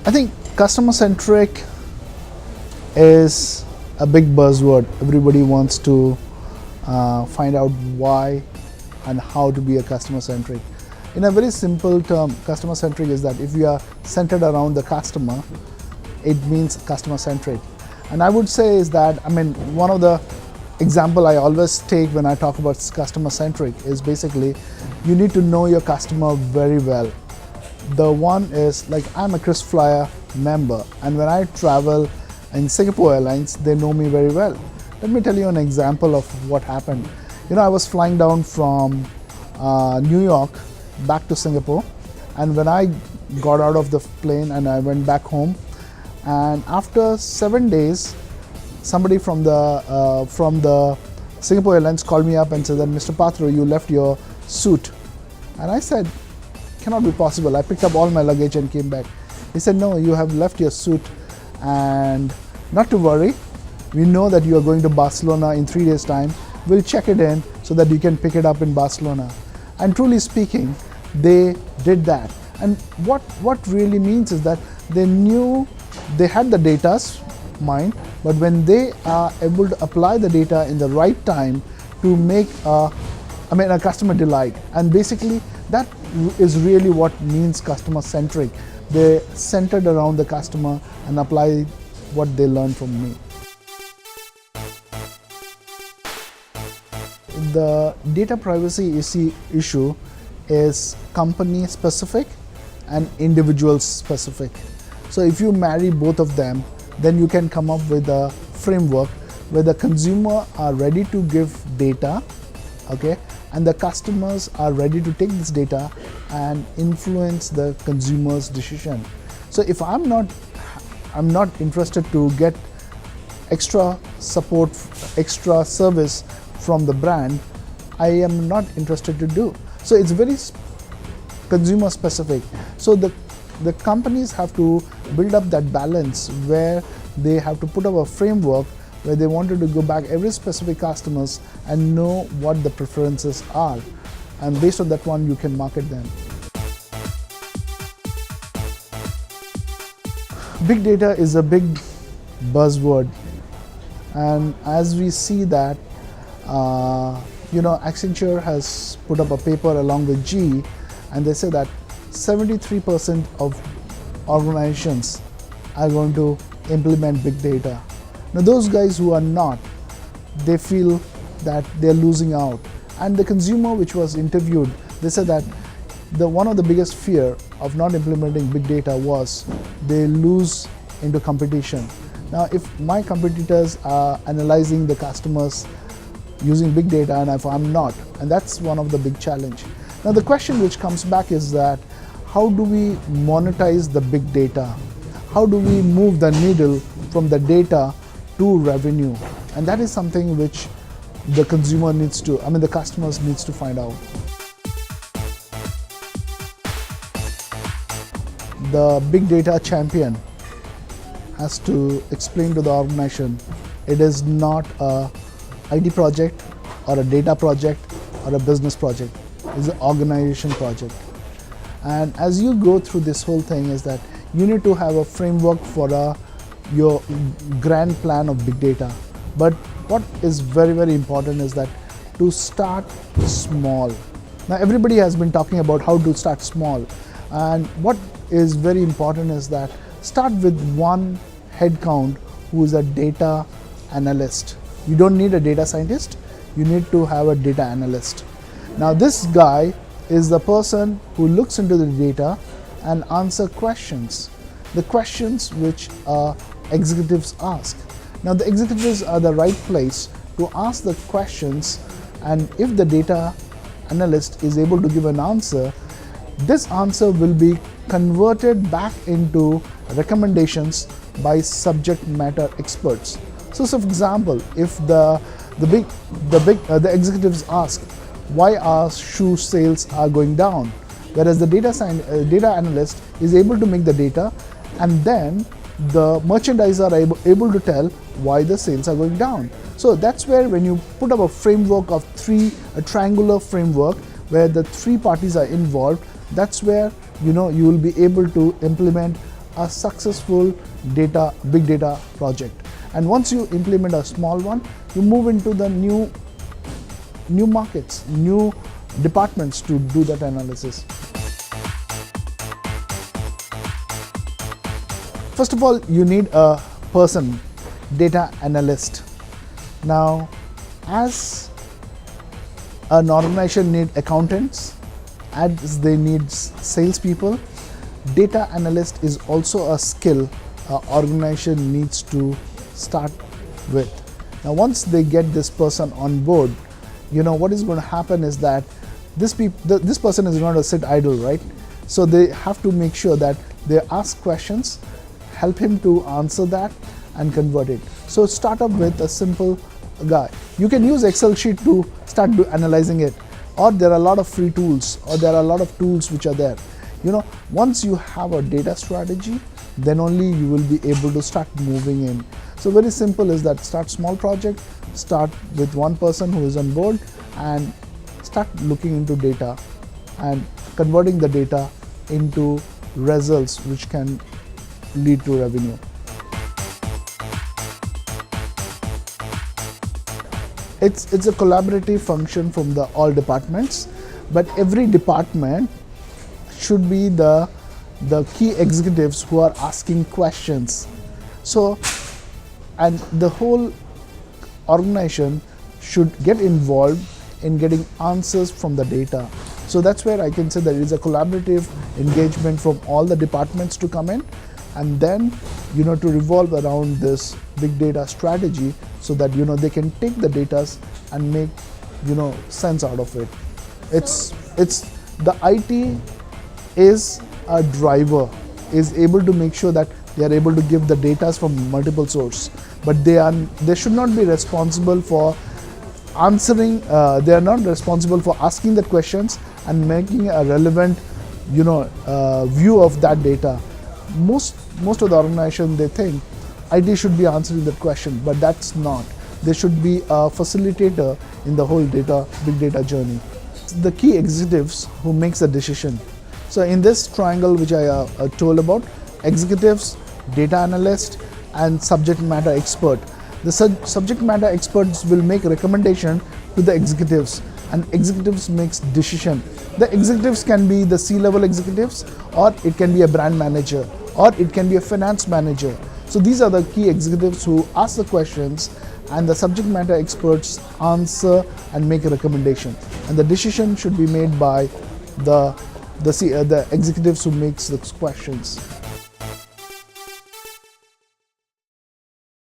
I think customer-centric is a big buzzword. Everybody wants to find out why and how to be a customer-centric. In a very simple term, customer-centric is that if you are centered around the customer, it means customer-centric. And I would say is that, one of the example I always take when I talk about customer-centric is basically you need to know your customer very well. The one is like, I'm a KrisFlyer member, and when I travel in Singapore Airlines, they know me very well. Let me tell you an example of what happened. I was flying down from New York back to Singapore, and when I got out of the plane and I went back home, and after 7 days, somebody from the Singapore Airlines called me up and said that, Mr. Patro, you left your suit. And I said, cannot be possible. I picked up all my luggage and came back. He said, no, you have left your suit, and not to worry, we know that you are going to Barcelona in 3 days' time. We'll check it in so that you can pick it up in Barcelona. And truly speaking, they did that. And what really means is that they knew they had the data's mind, but when they are able to apply the data in the right time to make a customer delight. And basically that is really what means customer centric. They centered around the customer and apply what they learned from me. The data privacy issue is company specific and individual specific. So if you marry both of them, then you can come up with a framework where the consumer are ready to give data, okay, and the customers are ready to take this data and influence the consumer's decision. So if I'm not interested to get extra support, extra service from the brand, I am not interested to do. So it's very consumer specific. So the companies have to build up that balance where they have to put up a framework where they wanted to go back every specific customers and know what the preferences are. And based on that one, you can market them. Big data is a big buzzword. And as we see that, Accenture has put up a paper along with GE, and they say that 73% of organizations are going to implement big data. Now those guys who are not, they feel that they're losing out. And the consumer which was interviewed, they said that one of the biggest fear of not implementing big data was they lose into competition. Now if my competitors are analyzing the customers using big data and if I'm not, and that's one of the big challenge. Now the question which comes back is that how do we monetize the big data? How do we move the needle from the data to revenue? And that is something which the consumer needs to, the customers needs to find out. The big data champion has to explain to the organization it is not a IT project or a data project or a business project. It's an organization project. And as you go through this whole thing is that you need to have a framework for your grand plan of big data. But what is very, very important is that to start small. Now everybody has been talking about how to start small. And what is very important is that start with one headcount who is a data analyst. You don't need a data scientist, you need to have a data analyst. Now this guy is the person who looks into the data and answer questions. The questions which executives ask. Now the executives are the right place to ask the questions, and if the data analyst is able to give an answer, this answer will be converted back into recommendations by subject matter experts. So for example, if the executives ask why our shoe sales are going down, whereas the data analyst is able to make the data, and then the merchandiser are able to tell why the sales are going down. So that's where when you put up a framework of a triangular framework where the three parties are involved, that's where you will be able to implement a successful big data project. And once you implement a small one, you move into the new markets, new departments to do that analysis. First of all, you need a person, data analyst. Now, as an organization needs accountants, as they need salespeople, data analyst is also a skill an organization needs to start with. Now, once they get this person on board, what is going to happen is that this person is not going to sit idle, right? So they have to make sure that they ask questions, help him to answer that and convert it. So start up with a simple guy. You can use Excel sheet to start analyzing it, or there are a lot of free tools, or there are a lot of tools which are there. Once you have a data strategy, then only you will be able to start moving in. So very simple is that start small project, start with one person who is on board, and start looking into data and converting the data into results which can lead to revenue. It's a collaborative function from all departments, but every department should be the key executives who are asking questions. So, and the whole organization should get involved in getting answers from the data. So that's where I can say that it is a collaborative engagement from all the departments to come in, and then to revolve around this big data strategy, so that they can take the data and make sense out of it. It's the IT is a driver, is able to make sure that they are able to give the data from multiple sources, but they should not be responsible for answering. They are not responsible for asking the questions and making a relevant view of that data. Most of the organization, they think IT should be answering that question, but that's not. They should be a facilitator in the whole big data journey. The key executives who makes the decision. So in this triangle which I told about, executives, data analyst, and subject matter expert. The subject matter experts will make recommendation to the executives, and executives makes decision. The executives can be the C-level executives, or it can be a brand manager, or it can be a finance manager. So these are the key executives who ask the questions, and the subject matter experts answer and make a recommendation. And the decision should be made by the executives who makes the questions.